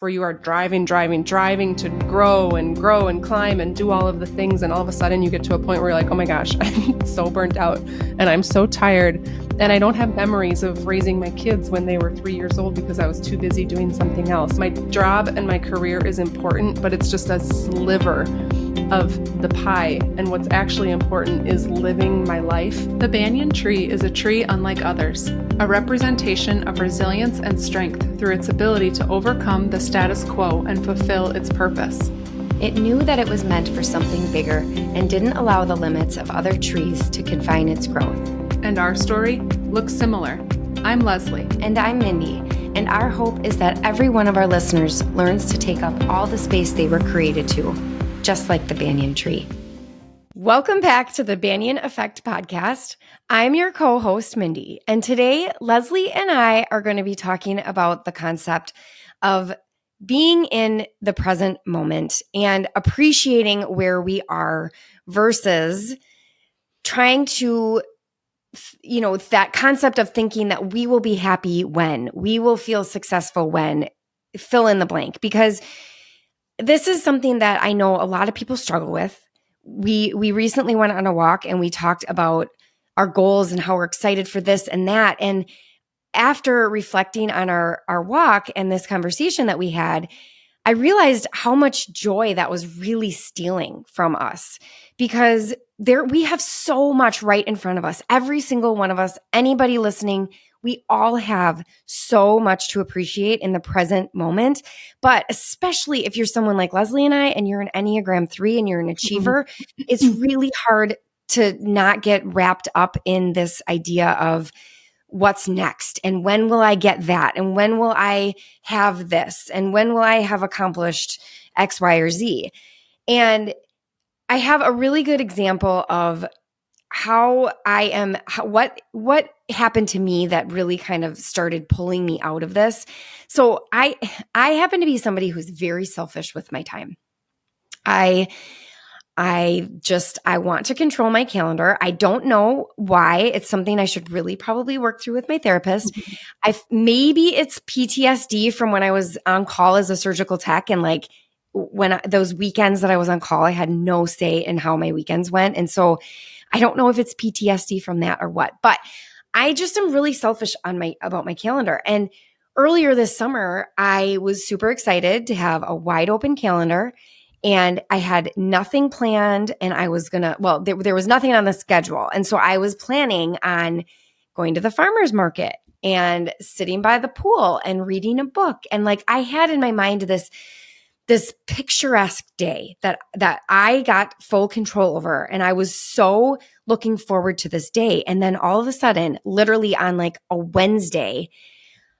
where you are driving to grow and climb and do all of the things. And all of a sudden you get to a point where you're like, oh my gosh, I'm so burnt out and I'm so tired. And I don't have memories of raising my kids when they were 3 years old because I was too busy doing something else. My job and my career is important, but it's just a sliver of the pie. And what's actually important is living my life. The banyan tree is a tree unlike others, a representation of resilience and strength through its ability to overcome the status quo and fulfill its purpose. It knew that it was meant for something bigger and didn't allow the limits of other trees to confine its growth. And our story looks similar. I'm Leslie. And I'm Mindy. And our hope is that every one of our listeners learns to take up all the space they were created to, just like the banyan tree. Welcome back to the Banyan Effect Podcast. I'm your co-host, Mindy. And today, Leslie and I are going to be talking about the concept of being in the present moment and appreciating where we are versus trying to, that concept of thinking that we will be happy when, we will feel successful when, fill in the blank. Because this is something that I know a lot of people struggle with. We recently went on a walk and we talked about our goals and how we're excited for this and that. And after reflecting on our walk and this conversation that we had, I realized how much joy that was really stealing from us, because we have so much right in front of us. Every single one of us, anybody listening, we all have so much to appreciate in the present moment. But especially if you're someone like Leslie and I, and you're an Enneagram 3 and you're an achiever, it's really hard to not get wrapped up in this idea of what's next and when will I get that and when will I have this and when will I have accomplished X, Y, or Z. And I have a really good example of what happened to me that really kind of started pulling me out of this. So I happen to be somebody who's very selfish with my time. I want to control my calendar. I don't know why. It's something I should really probably work through with my therapist. Maybe it's PTSD from when I was on call as a surgical tech, and those weekends that I was on call, I had no say in how my weekends went. And so I don't know if it's PTSD from that or what, but I just am really selfish about my calendar. And earlier this summer, I was super excited to have a wide open calendar, and I had nothing planned, and I was there was nothing on the schedule. And so I was planning on going to the farmer's market and sitting by the pool and reading a book. And I had in my mind this picturesque day that I got full control over. And I was so looking forward to this day. And then all of a sudden, literally on a Wednesday,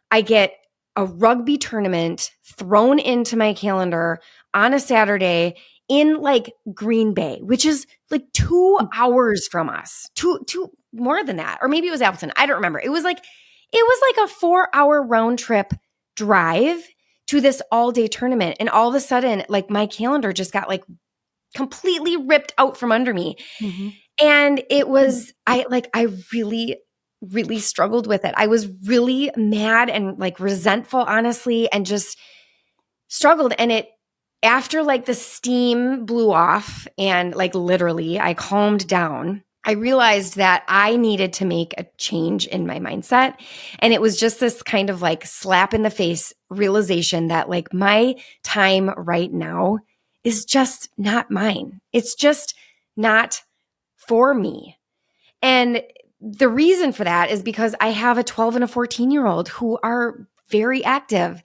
I get a rugby tournament thrown into my calendar on a Saturday in Green Bay, which is 2 hours from us, two more than that. Or maybe it was Appleton. I don't remember. It was like a 4-hour round trip drive to this all-day tournament. And all of a sudden, my calendar just got completely ripped out from under me. Mm-hmm. And it was, I really, really struggled with it. I was really mad and resentful, honestly, and just struggled. And after the steam blew off and literally I calmed down, I realized that I needed to make a change in my mindset. And it was just this kind of slap in the face realization that my time right now is just not mine. It's just not for me. And the reason for that is because I have a 12 and a 14-year-old who are very active,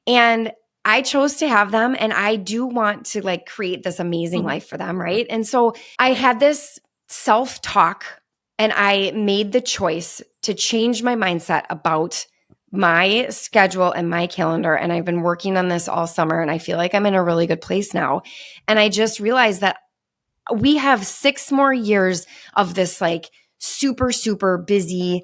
and I chose to have them, and I do want to create this amazing life for them, right? And so I had this self-talk, and I made the choice to change my mindset about my schedule and my calendar. And I've been working on this all summer, and I feel like I'm in a really good place now. And I just realized that we have 6 more years of this super, super busy,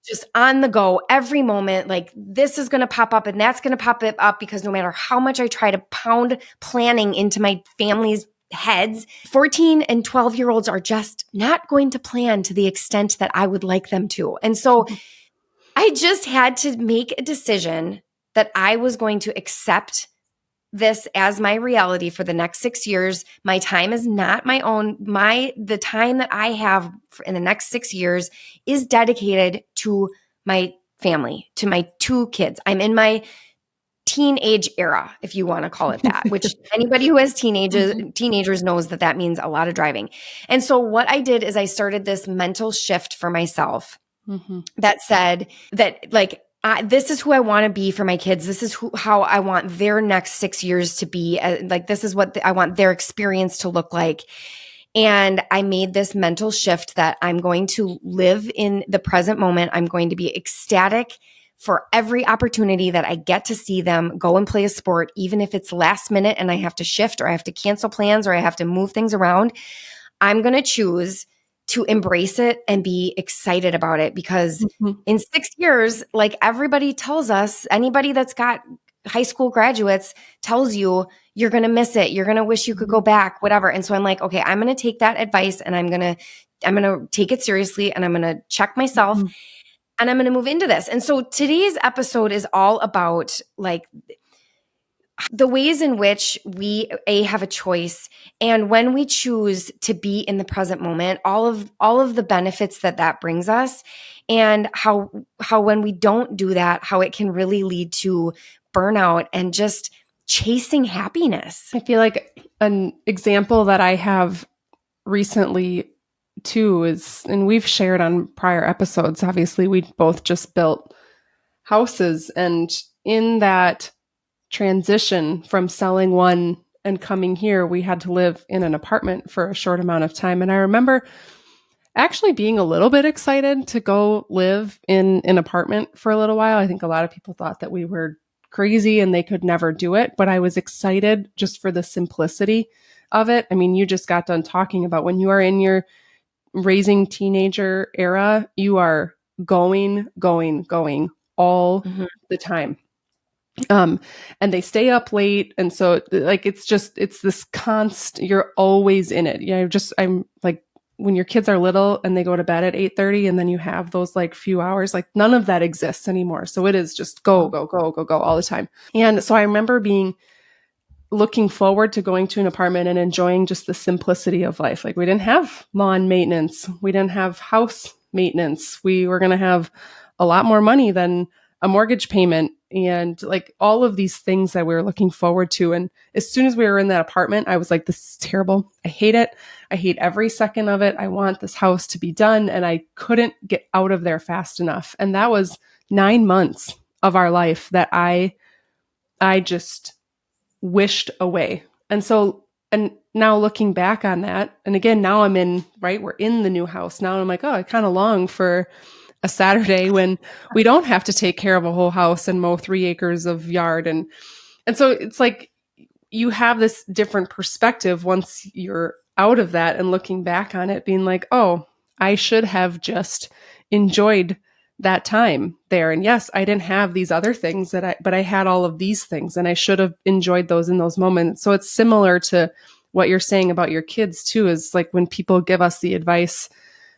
just on the go every moment. This is going to pop up and that's going to pop it up, because no matter how much I try to pound planning into my family's heads, 14 and 12-year-olds are just not going to plan to the extent that I would like them to. And so I just had to make a decision that I was going to accept this as my reality for the next 6 years. My time is not my own. The time that I have in the next 6 years is dedicated to my family, to my 2 kids. I'm in my teenage era, if you want to call it that, which anybody who has teenagers knows that means a lot of driving. And so what I did is I started this mental shift for myself that said that like, this is who I want to be for my kids. This is how I want their next 6 years to be. Like, this is what I want their experience to look like. And I made this mental shift that I'm going to live in the present moment. I'm going to be ecstatic for every opportunity that I get to see them go and play a sport, even if it's last minute and I have to shift or I have to cancel plans or I have to move things around. I'm going to choose to embrace it and be excited about it, because in 6 years, like everybody tells us, anybody that's got high school graduates tells you, you're going to miss it. You're going to wish you could go back, whatever. And so I'm like, okay, I'm going to take that advice and I'm going to take it seriously, and I'm going to check myself and I'm going to move into this. And so today's episode is all about like the ways in which we have a choice, and when we choose to be in the present moment, all of the benefits that brings us, and how when we don't do that, how it can really lead to burnout and just chasing happiness. I feel like an example that I have recently too is, and we've shared on prior episodes, obviously we both just built houses, and in that transition from selling one and coming here, we had to live in an apartment for a short amount of time. And I remember actually being a little bit excited to go live in an apartment for a little while. I think a lot of people thought that we were crazy and they could never do it, but I was excited just for the simplicity of it. I mean, you just got done talking about when you are in your raising teenager era, you are going all the time. And they stay up late. And so like, it's this constant, you're always in it. Yeah. I'm like, when your kids are little and they go to bed at 8:30 and then you have those like few hours, like none of that exists anymore. So it is just go all the time. And so I remember looking forward to going to an apartment and enjoying just the simplicity of life. Like we didn't have lawn maintenance. We didn't have house maintenance. We were going to have a lot more money than a mortgage payment and like all of these things that we were looking forward to. And as soon as we were in that apartment, I was like, this is terrible. I hate it. I hate every second of it. I want this house to be done. And I couldn't get out of there fast enough. And that was 9 months of our life that I just wished away. And now looking back on that, and again, now we're in the new house now. And I'm like, oh, I kind of long for a Saturday when we don't have to take care of a whole house and mow 3 acres of yard. And so it's like, you have this different perspective once you're out of that and looking back on it being like, oh, I should have just enjoyed that time there. And yes, I didn't have these other things but I had all of these things and I should have enjoyed those in those moments. So it's similar to what you're saying about your kids too, is like when people give us the advice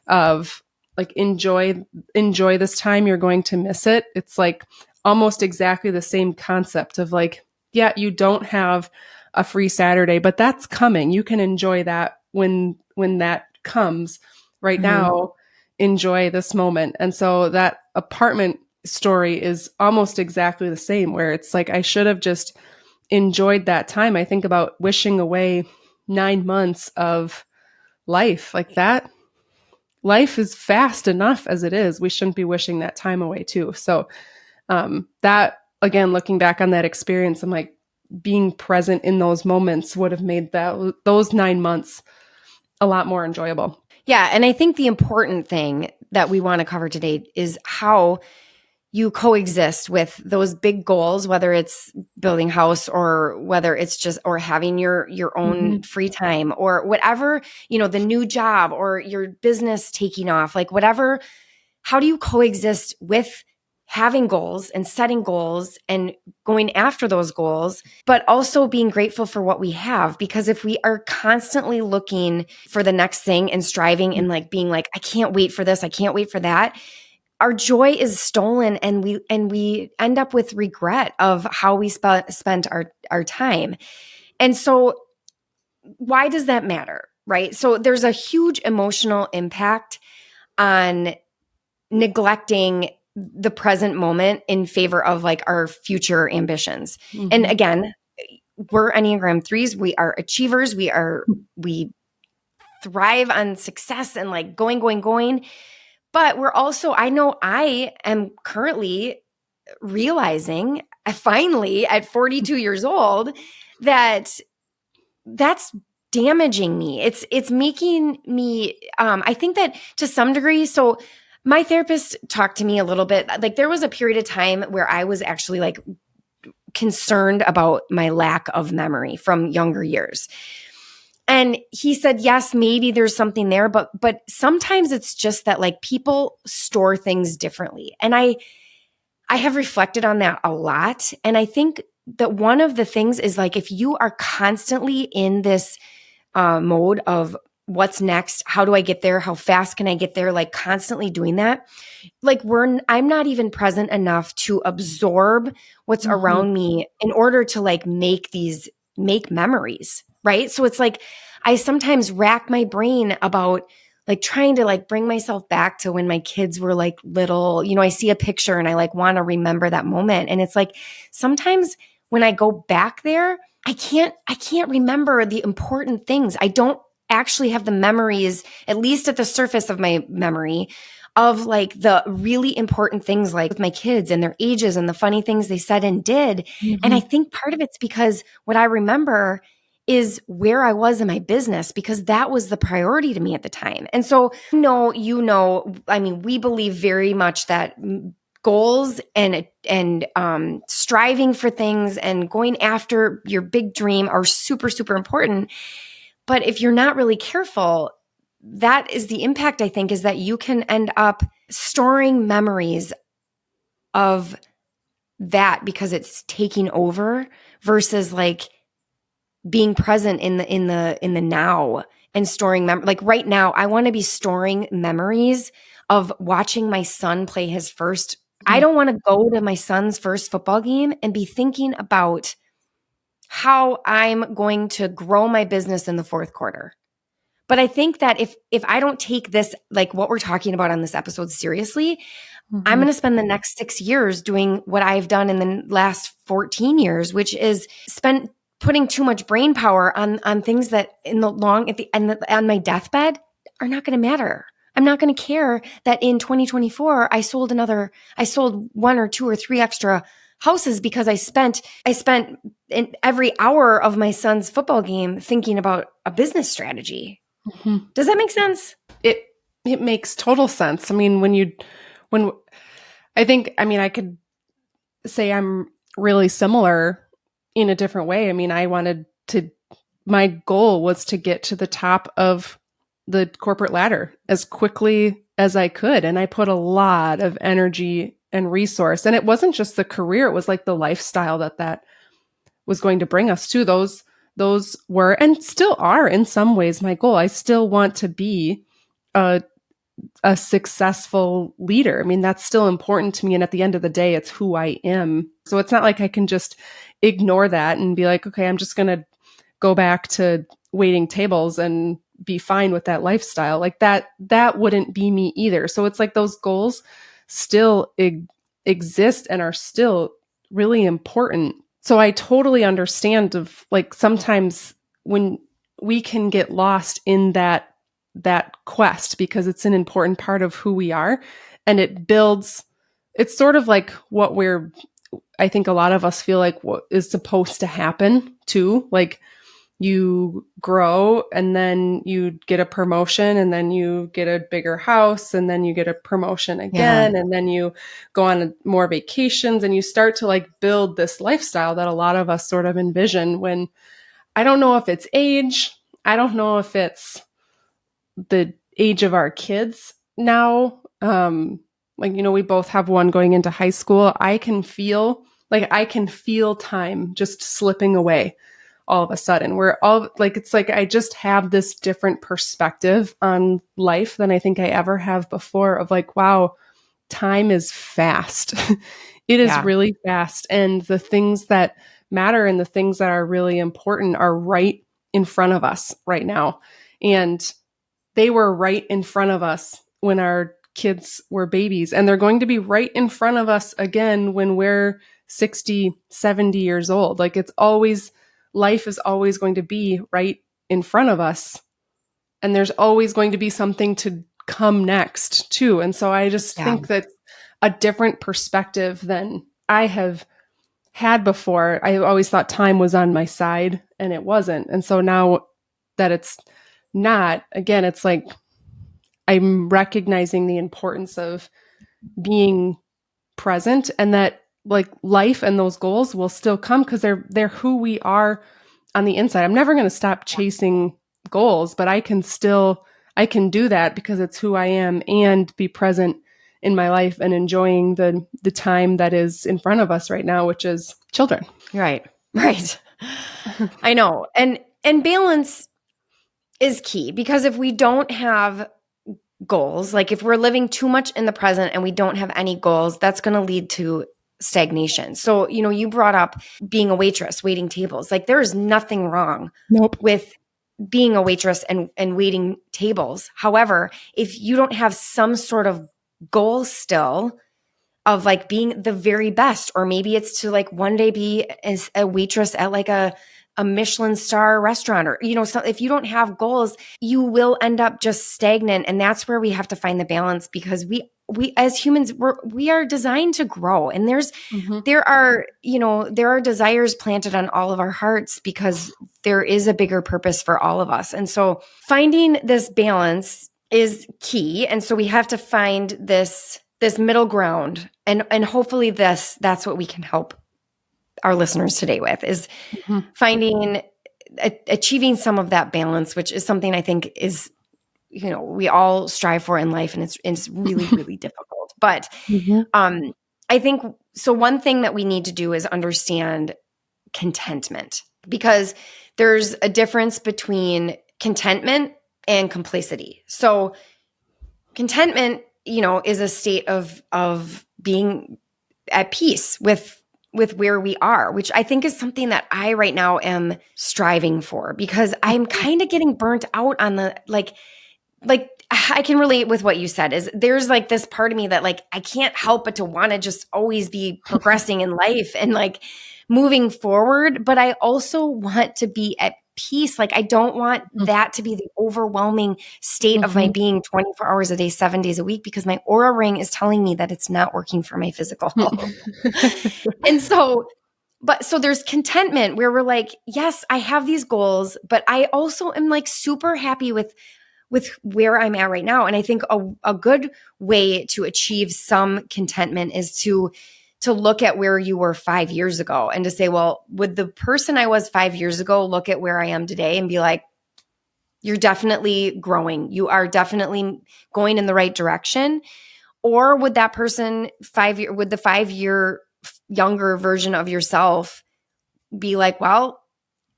of like, enjoy this time, you're going to miss it. It's like almost exactly the same concept of like, yeah, you don't have a free Saturday, but that's coming. You can enjoy that when that comes. Right now, enjoy this moment. And so that apartment story is almost exactly the same, where it's like, I should have just enjoyed that time. I think about wishing away 9 months of life like that. Life is fast enough as it is. We shouldn't be wishing that time away too. So that, again, looking back on that experience, I'm like, being present in those moments would have made those 9 months a lot more enjoyable. Yeah. And I think the important thing that we want to cover today is how you coexist with those big goals, whether it's building a house or whether it's just, or having your own free time or whatever, the new job or your business taking off, like whatever. How do you coexist with having goals and setting goals and going after those goals, but also being grateful for what we have? Because if we are constantly looking for the next thing and striving and like being like, I can't wait for this, I can't wait for that, our joy is stolen, and we end up with regret of how we spent our time. And so why does that matter? Right? So there's a huge emotional impact on neglecting the present moment in favor of like our future ambitions. Mm-hmm. And again, we're Enneagram 3s. We are achievers. We thrive on success and like going. But we're also, I know I am currently realizing finally at 42 years old that that's damaging me. It's making me, I think that to some degree, so my therapist talked to me a little bit, like there was a period of time where I was actually like concerned about my lack of memory from younger years. And he said, yes, maybe there's something there, but sometimes it's just that like people store things differently. And I have reflected on that a lot. And I think that one of the things is like, if you are constantly in this mode of what's next, how do I get there? How fast can I get there? Like constantly doing that. Like I'm not even present enough to absorb what's around me in order to like make memories. Right. So it's like, I sometimes rack my brain about like trying to like bring myself back to when my kids were like little, I see a picture and I like want to remember that moment. And it's like, sometimes when I go back there, I can't remember the important things. I don't actually have the memories, at least at the surface of my memory, of like the really important things like with my kids and their ages and the funny things they said and did. And I think part of it's because what I remember is where I was in my business, because that was the priority to me at the time. And so, I mean, we believe very much that goals and striving for things and going after your big dream are super, super important. But if you're not really careful, that is the impact, I think, is that you can end up storing memories of that because it's taking over versus like being present in the now and storing like right now, I want to be storing memories of watching my son play his first. I don't want to go to my son's first football game and be thinking about how I'm going to grow my business in the fourth quarter. But I think that if I don't take this, like what we're talking about on this episode seriously, I'm going to spend the next 6 years doing what I've done in the last 14 years, which is putting too much brain power on things that on my deathbed are not going to matter. I'm not going to care that in 2024 I sold one or two or three extra houses because I spent in every hour of my son's football game thinking about a business strategy. Does that make sense? It makes total sense. I mean, I could say I'm really similar in a different way. I mean, my goal was to get to the top of the corporate ladder as quickly as I could. And I put a lot of energy and resource. And it wasn't just the career, it was like the lifestyle that was going to bring us to. Those were, and still are in some ways, my goal. I still want to be a successful leader. I mean, that's still important to me. And at the end of the day, it's who I am. So it's not like I can just ignore that and be like, okay, I'm just going to go back to waiting tables and be fine with that lifestyle. Like that wouldn't be me either. So it's like those goals still exist and are still really important. So I totally understand of like sometimes when we can get lost in that quest because it's an important part of who we are, and it's sort of like I think a lot of us feel like what is supposed to happen too. Like you grow and then you get a promotion and then you get a bigger house and then you get a promotion again. Yeah. And then you go on more vacations and you start to like build this lifestyle that a lot of us sort of envision when I don't know if it's age. I don't know if it's the age of our kids now. We both have one going into high school. I can feel time just slipping away all of a sudden. We're all like, it's like I just have this different perspective on life than I think I ever have before of like, wow, time is fast. It is really fast. And the things that matter and the things that are really important are right in front of us right now. And they were right in front of us when our kids were babies. And they're going to be right in front of us again when we're 60, 70 years old. Like life is always going to be right in front of us. And there's always going to be something to come next too. And so I just think that a different perspective than I have had before. I always thought time was on my side and it wasn't. And so now that it's not, again, it's like I'm recognizing the importance of being present, and that like life and those goals will still come because they're who we are on the inside. I'm never going to stop chasing goals, but I can do that because it's who I am, and be present in my life and enjoying the time that is in front of us right now, which is children. Right. I know. And balance is key, because if we don't have goals, like if we're living too much in the present and we don't have any goals, that's going to lead to stagnation. So, you brought up being a waitress, waiting tables. Like there is nothing wrong with being a waitress and waiting tables. However, if you don't have some sort of goal still of like being the very best, or maybe it's to like one day be as a waitress at like a Michelin star restaurant, or, so if you don't have goals, you will end up just stagnant. And that's where we have to find the balance, because we as humans, we are designed to grow. And there are desires planted on all of our hearts, because there is a bigger purpose for all of us. And so finding this balance is key. And so we have to find this middle ground, and hopefully that's what we can help our listeners today with, is finding, achieving some of that balance, which is something I think is, we all strive for in life, and it's really, really difficult. But I think, so one thing that we need to do is understand contentment, because there's a difference between contentment and complacency. So contentment, is a state of being at peace with where we are, which I think is something that I right now am striving for, because I'm kind of getting burnt out on the, like I can relate with what you said, is there's like this part of me that like, I can't help but to want to just always be progressing in life and like moving forward. But I also want to be at peace. Like I don't want that to be the overwhelming state of my being 24 hours a day, 7 days a week, because my aura ring is telling me that it's not working for my physical health. And so there's contentment where we're like, yes, I have these goals, but I also am like super happy with where I'm at right now. And I think a good way to achieve some contentment is to look at where you were 5 years ago, and to say, well, would the person I was 5 years ago look at where I am today and be like, you're definitely growing. You are definitely going in the right direction. Or would that person would the 5 year younger version of yourself be like, well,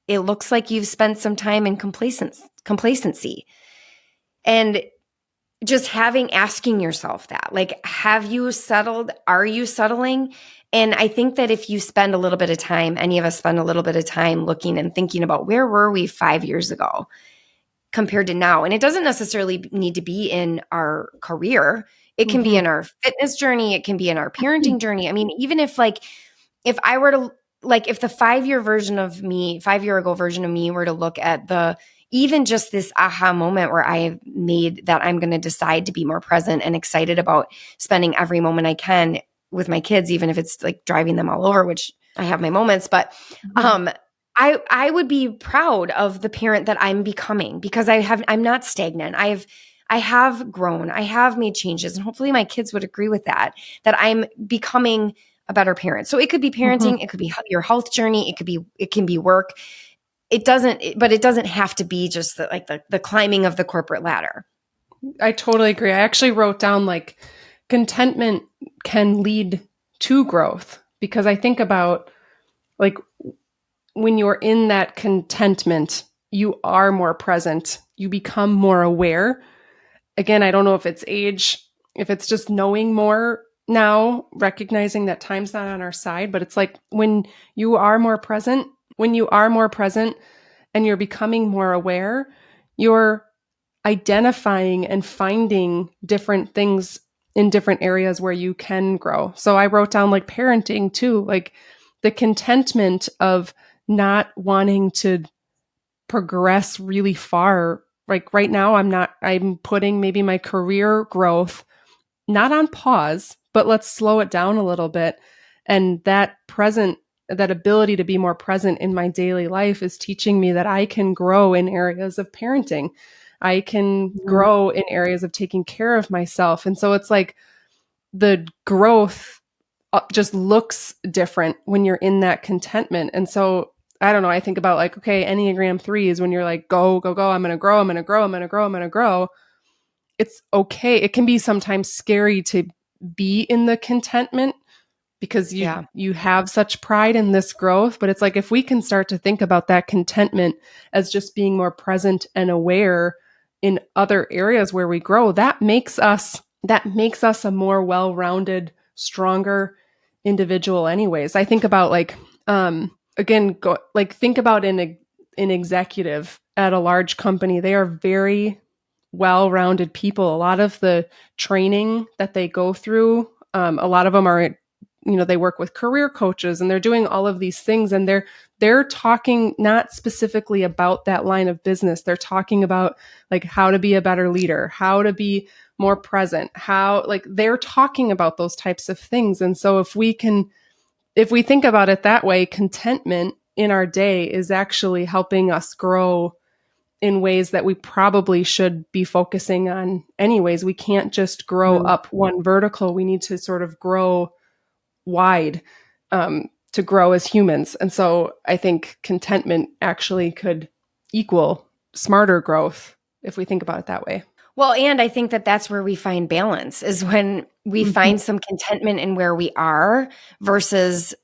it looks like you've spent some time in complacency. And just asking yourself that, like, have you settled? Are you settling? And I think that if you spend a little bit of time, any of us spend a little bit of time looking and thinking about where were we 5 years ago compared to now. And it doesn't necessarily need to be in our career. It can be in our fitness journey. It can be in our parenting journey. I mean, even if I were to, like, if the 5 year version of me, 5 year ago version of me were to look at even just this aha moment where I made that I'm going to decide to be more present and excited about spending every moment I can with my kids, even if it's like driving them all over, which I have my moments, but I would be proud of the parent that I'm becoming, because I'm not stagnant. I have grown. I have made changes, and hopefully my kids would agree with that I'm becoming a better parent. So it could be parenting, it could be your health journey, it can be work. It doesn't have to be just the climbing of the corporate ladder. I totally agree. I actually wrote down like contentment can lead to growth, because I think about like when you're in that contentment, you are more present, you become more aware. Again, I don't know if it's age if it's just knowing more now, recognizing that time's not on our side, but it's like when you are more present and you're becoming more aware, you're identifying and finding different things in different areas where you can grow. So I wrote down like parenting too, like the contentment of not wanting to progress really far. Like right now, I'm putting maybe my career growth not on pause, but let's slow it down a little bit. And that ability to be more present in my daily life is teaching me that I can grow in areas of parenting. I can grow in areas of taking care of myself. And so it's like the growth just looks different when you're in that contentment. And so I don't know, I think about like, okay, Enneagram 3 is when you're like, go, go, go, I'm going to grow, I'm going to grow, I'm going to grow, I'm going to grow. It's okay. It can be sometimes scary to be in the contentment because you have such pride in this growth. But it's like, if we can start to think about that contentment as just being more present and aware in other areas where we grow, that makes us a more well-rounded, stronger individual anyways. I think about like, think about an executive at a large company. They are very well-rounded people. A lot of the training that they go through, a lot of them are, they work with career coaches and they're doing all of these things, and they're talking not specifically about that line of business. They're talking about like how to be a better leader, how to be more present, they're talking about those types of things. And so if we think about it that way, contentment in our day is actually helping us grow in ways that we probably should be focusing on anyways. We can't just grow up one vertical. We need to sort of grow wide to grow as humans. And so I think contentment actually could equal smarter growth if we think about it that way. Well, and I think that that's where we find balance, is when we find some contentment in where we are versus,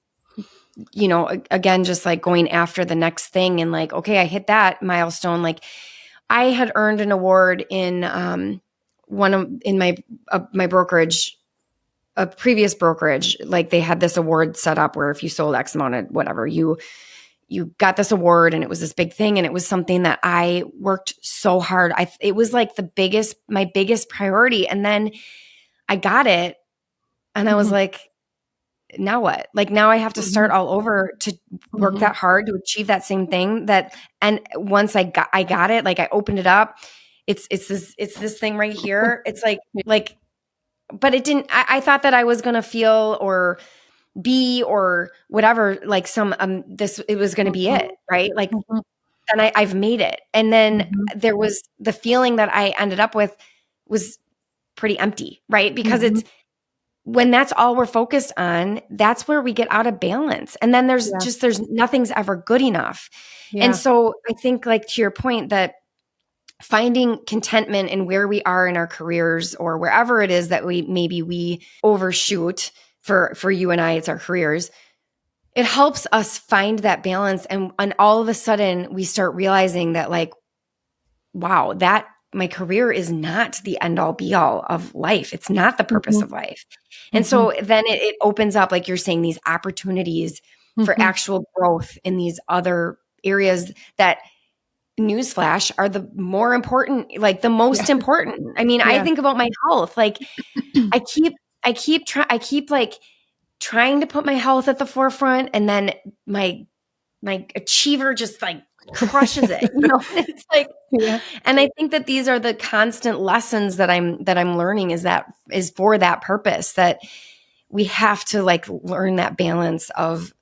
again, just like going after the next thing and like, okay, I hit that milestone. Like I had earned an award in my brokerage, a previous brokerage. Like they had this award set up where if you sold X amount of whatever, you got this award, and it was this big thing. And it was something that I worked so hard. It was like my biggest priority. And then I got it and I was like, now what? Like now I have to start all over to work that hard to achieve that same thing and once I got it, like I opened it up. It's this thing right here. It's like, but it didn't, I thought that I was going to feel or be or whatever, like it was going to be it. Right. Like, and I've made it. And then there was the feeling that I ended up with was pretty empty. Right. Because it's, when that's all we're focused on, that's where we get out of balance. And then there's nothing's ever good enough. Yeah. And so I think, like, to your point, that finding contentment in where we are in our careers or wherever it is that we overshoot for you and I, it's our careers. It helps us find that balance. And all of a sudden we start realizing that, like, wow, that my career is not the end all be all of life. It's not the purpose of life. And so then it opens up, like you're saying, these opportunities for actual growth in these other areas that, newsflash, are the more important, like the most important. I mean, I think about my health. Like I keep like trying to put my health at the forefront, and then my achiever just like crushes it. It's like, and I think that these are the constant lessons that I'm learning is for that purpose, that we have to like learn that balance of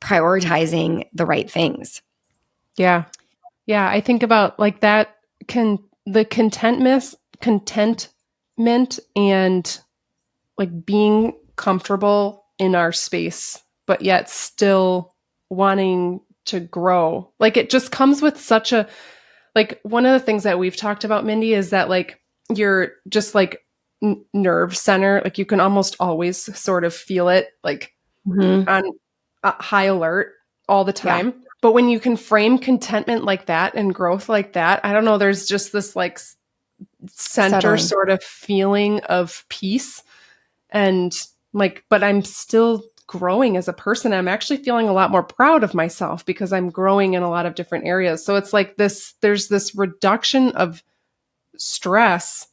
prioritizing the right things. Yeah. Yeah. I think about like that the contentment and like being comfortable in our space, but yet still wanting to grow. Like it just comes with such a, like one of the things that we've talked about, Mindy, is that like you're just like nerve center. Like you can almost always sort of feel it like on high alert all the time. Yeah. But when you can frame contentment like that and growth like that, I don't know, there's just this like center Settling. sort of feeling of peace. And like, but I'm still growing as a person. I'm actually feeling a lot more proud of myself because I'm growing in a lot of different areas. So it's like there's this reduction of stress,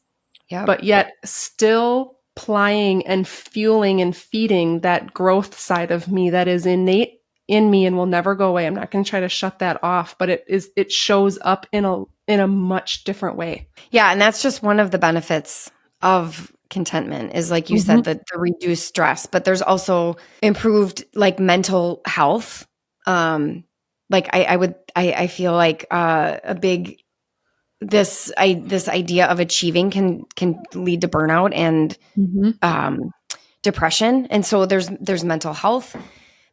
Yeah. but yet still plying and fueling and feeding that growth side of me that is innate in me and will never go away. I'm not going to try to shut that off, but it shows up in a much different way. Yeah. And that's just one of the benefits of contentment is, like you said, the reduced stress, but there's also improved like mental health. Like I feel like a big, this idea of achieving can lead to burnout and depression. And so there's mental health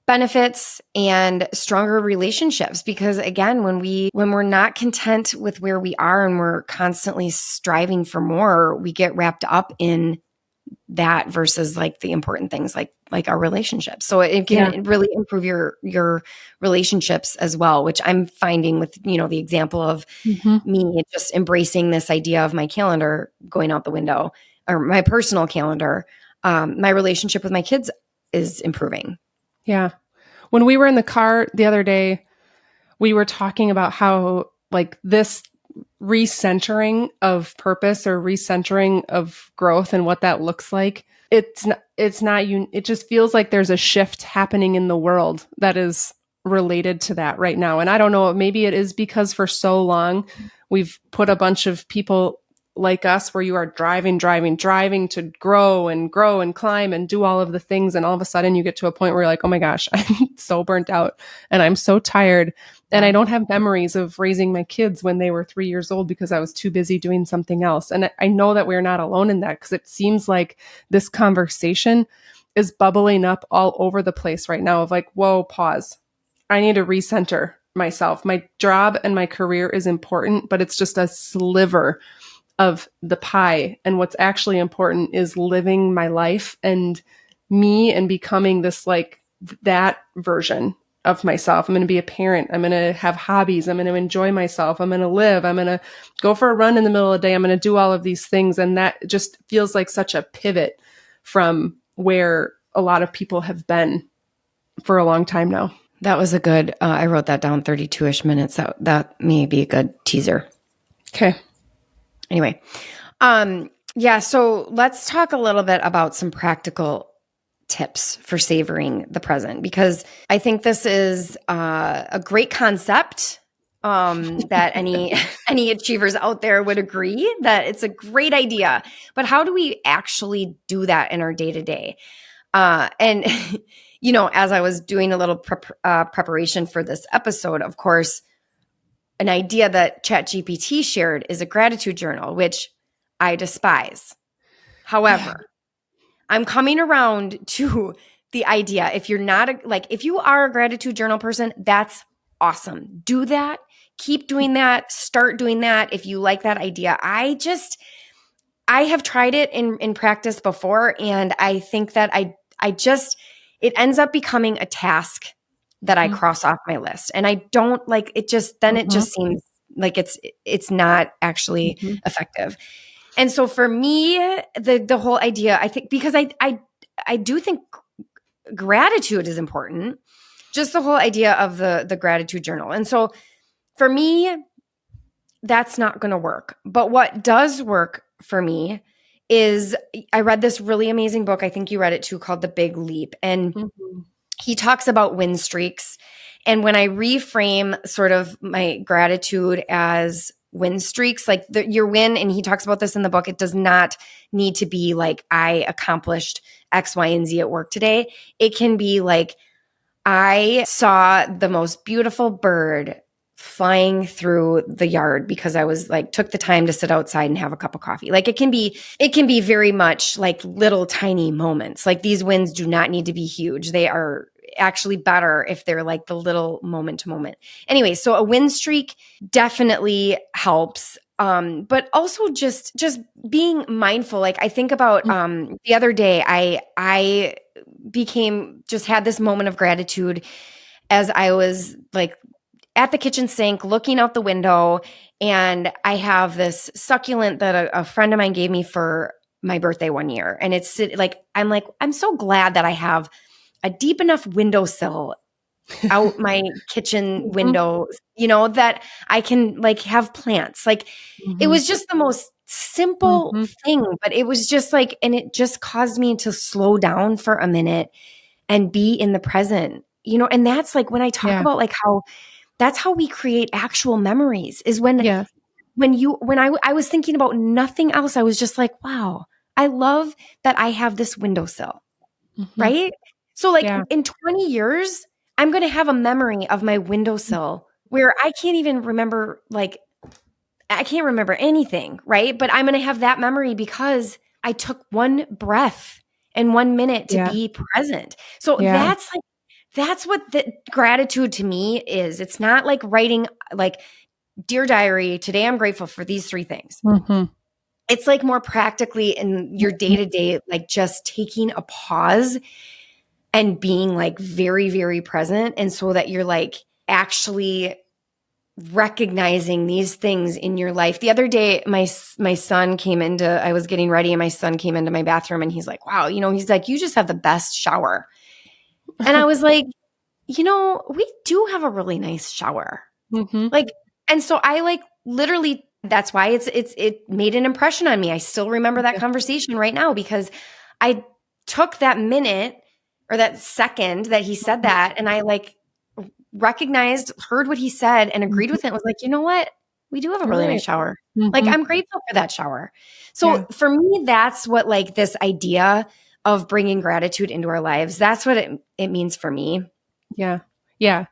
benefits and stronger relationships, because again, when we're not content with where we are and we're constantly striving for more, we get wrapped up in that versus like the important things like our relationships. So it can really improve your relationships as well, which I'm finding with, the example of me just embracing this idea of my calendar going out the window, or my personal calendar. My relationship with my kids is improving. Yeah. When we were in the car the other day, we were talking about how like this recentering of purpose or recentering of growth and what that looks like. It just feels like there's a shift happening in the world that is related to that right now. And I don't know, maybe it is because for so long we've put a bunch of people like us where you are driving to grow and climb and do all of the things. And all of a sudden you get to a point where you're like, oh my gosh, I'm so burnt out and I'm so tired. And I don't have memories of raising my kids when they were 3 years old because I was too busy doing something else. And I know that we're not alone in that, because it seems like this conversation is bubbling up all over the place right now of like, whoa, pause. I need to recenter myself. My job and my career is important, but it's just a sliver of the pie. And what's actually important is living my life and me and becoming this like that version of myself. I'm going to be a parent. I'm going to have hobbies. I'm going to enjoy myself. I'm going to live. I'm going to go for a run in the middle of the day. I'm going to do all of these things. And that just feels like such a pivot from where a lot of people have been for a long time now. That was a good, I wrote that down, 32-ish minutes. That may be a good teaser. Okay. Anyway, so let's talk a little bit about some practical tips for savoring the present, because I think this is a great concept that any achievers out there would agree that it's a great idea. But how do we actually do that in our day-to-day? And, as I was doing a little preparation for this episode, of course, an idea that ChatGPT shared is a gratitude journal, which I despise. However, I'm coming around to the idea, if you are a gratitude journal person, that's awesome. Do that. Keep doing that. Start doing that if you like that idea. I have tried it in practice before, and I think that it ends up becoming a task that I cross off my list. And I don't like it. It just seems like it's not actually effective. And so for me, the whole idea, I think, because I do think gratitude is important, just the whole idea of the gratitude journal. And so for me, that's not going to work. But what does work for me is I read this really amazing book. I think you read it too, called The Big Leap. And he talks about win streaks. And when I reframe sort of my gratitude as win streaks, like your win, and he talks about this in the book, it does not need to be like, I accomplished X, Y, and Z at work today. It can be like, I saw the most beautiful bird flying through the yard because I was like, took the time to sit outside and have a cup of coffee. Like it can be very much like little tiny moments. Like these wins do not need to be huge. They are actually better if they're like the little moment to moment. Anyway, so a win streak definitely helps. But also just being mindful. Like I think about the other day, I had this moment of gratitude as I was like at the kitchen sink, looking out the window, And I have this succulent that a friend of mine gave me for my birthday one year. And it's like, I'm so glad that I have a deep enough windowsill out my kitchen window, that I can like have plants. Like it was just the most simple thing, but it was just like, and it just caused me to slow down for a minute and be in the present, and that's like when I talk about like how that's how we create actual memories is when I was thinking about nothing else. I was just like, wow, I love that I have this windowsill. Right. So like in 20 years, I'm going to have a memory of my windowsill where I can't even remember, like, I can't remember anything. Right. But I'm going to have that memory because I took one breath and 1 minute to be present. So that's what the gratitude to me is. It's not like writing like, dear diary, today I'm grateful for these 3 things. It's like more practically in your day-to-day, like just taking a pause and being like very, very present. And so that you're like actually recognizing these things in your life. The other day, my son came I was getting ready and my son came into my bathroom and he's like, wow, he's like, you just have the best shower. And I was like, we do have a really nice shower. Like, and so I like literally, that's why it made an impression on me. I still remember that conversation right now because I took that minute or that second that he said that and I like recognized, heard what he said and agreed with it. Was like, you know what? We do have a really nice shower. Like I'm grateful for that shower. So for me, that's what like this idea of bringing gratitude into our lives, that's what it means for me. Yeah. Yeah.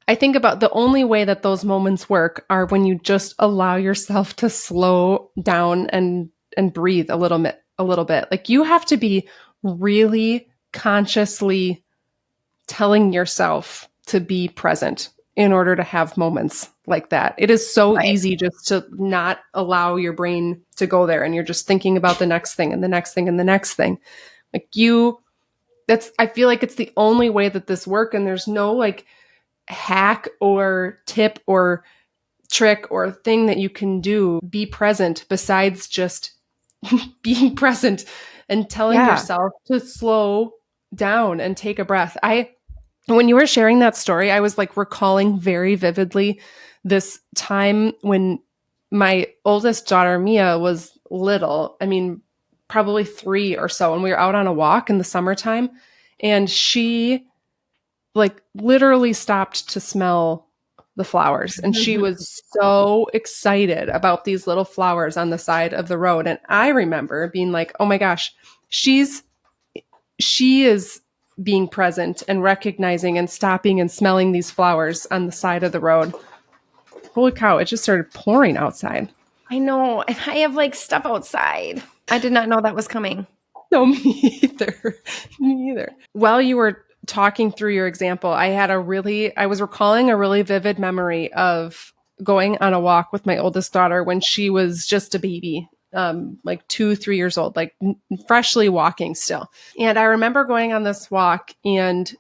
I think about the only way that those moments work are when you just allow yourself to slow down and breathe a little bit. Like you have to be really consciously telling yourself to be present in order to have moments like that. It is so easy just to not allow your brain to go there and you're just thinking about the next thing and the next thing and the next thing. Like I feel like it's the only way that this works and there's no like hack or tip or trick or thing that you can do, be present besides just being present and telling yourself to slow down and take a breath. When you were sharing that story, I was like recalling very vividly this time when my oldest daughter, Mia, was little. I mean, probably 3 or so. And we were out on a walk in the summertime and she like literally stopped to smell the flowers. And she was so excited about these little flowers on the side of the road. And I remember being like, oh my gosh, she is being present and recognizing and stopping and smelling these flowers on the side of the road. Holy cow, it just started pouring outside. I know. And I have like stuff outside. I did not know that was coming. No, me either. Me either. While you were talking through your example, I was recalling a really vivid memory of going on a walk with my oldest daughter when she was just a baby, like 2-3 years old, like freshly walking still. And I remember going on this walk and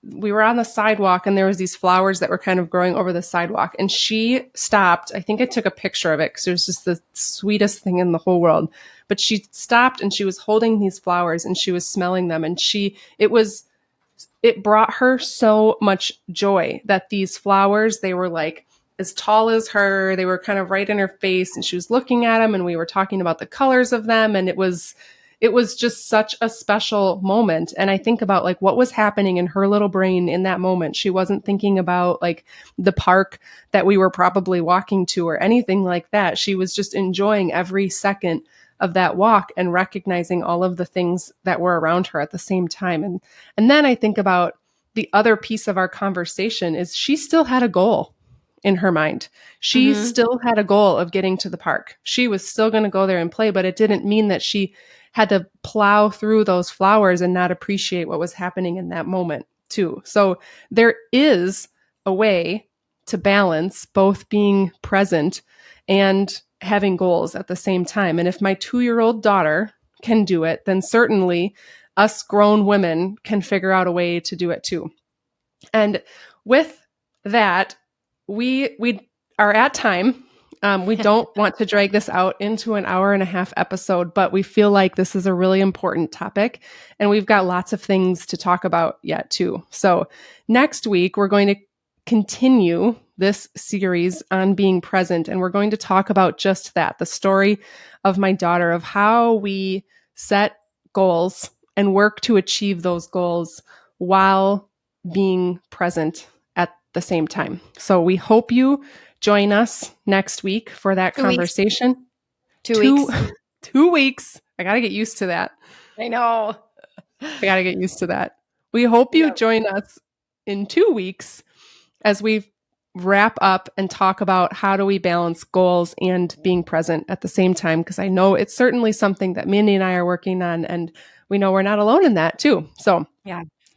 we were on the sidewalk and there was these flowers that were kind of growing over the sidewalk and she stopped. I think I took a picture of it because it was just the sweetest thing in the whole world. But she stopped and she was holding these flowers and she was smelling them. And it brought her so much joy that these flowers, they were like as tall as her, they were kind of right in her face and she was looking at them and we were talking about the colors of them. And it was just such a special moment. And I think about like what was happening in her little brain in that moment. She wasn't thinking about like the park that we were probably walking to or anything like that. She was just enjoying every second of that walk and recognizing all of the things that were around her at the same time. And then I think about the other piece of our conversation is she still had a goal in her mind. She still had a goal of getting to the park. She was still going to go there and play, but it didn't mean that she had to plow through those flowers and not appreciate what was happening in that moment too. So there is a way to balance both being present and having goals at the same time. And if my 2-year-old daughter can do it, then certainly us grown women can figure out a way to do it too. And with that, we are at time. We don't want to drag this out into an 1.5-hour episode, but we feel like this is a really important topic and we've got lots of things to talk about yet too. So next week, we're going to continue this series on being present, and we're going to talk about just that, the story of my daughter, of how we set goals and work to achieve those goals while being present at the same time. So we hope you join us next week for that conversation. 2 weeks. 2 weeks. I got to get used to that. I know. I got to get used to that. We hope you join us in 2 weeks as we wrap up and talk about how do we balance goals and being present at the same time, because I know it's certainly something that Mindi and I are working on, and we know we're not alone in that too. So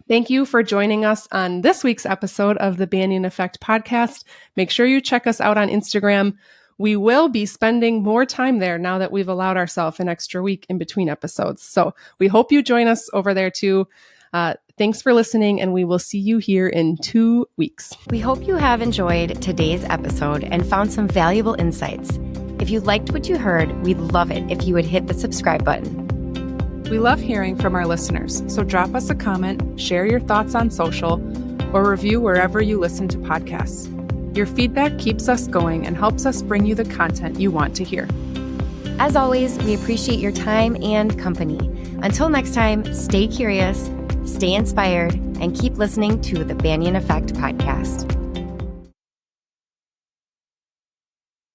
thank you for joining us on this week's episode of the Banyan Effect Podcast. Make sure you check us out on Instagram. We will be spending more time there now that we've allowed ourselves an extra week in between episodes. So we hope you join us over there too. Thanks for listening, and we will see you here in 2 weeks. We hope you have enjoyed today's episode and found some valuable insights. If you liked what you heard, we'd love it if you would hit the subscribe button. We love hearing from our listeners, so drop us a comment, share your thoughts on social, or review wherever you listen to podcasts. Your feedback keeps us going and helps us bring you the content you want to hear. As always, we appreciate your time and company. Until next time, stay curious, stay inspired, and keep listening to the Banyan Effect Podcast.